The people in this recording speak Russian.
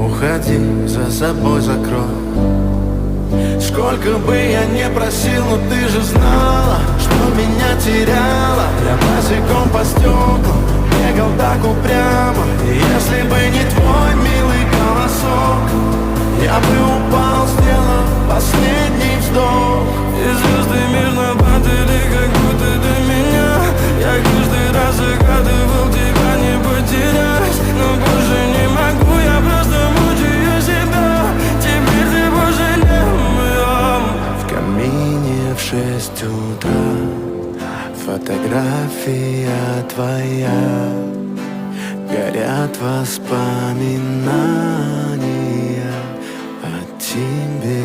Уходи, за собой закрой. Сколько бы я не просил, но ты же знала, что меня теряла. Я босиком по стеклам бегал так упрямо. И если бы не твой милый голосок, я бы упал, сделав последний вздох. И звезды мирно падали, как будто до меня. Я каждый раз загадывал тебя не потерять, но больше не могу, я просто мучаю себя. Теперь ты больше не моя. В камине в 6 утра фотография твоя. Горят воспоминания о тебе.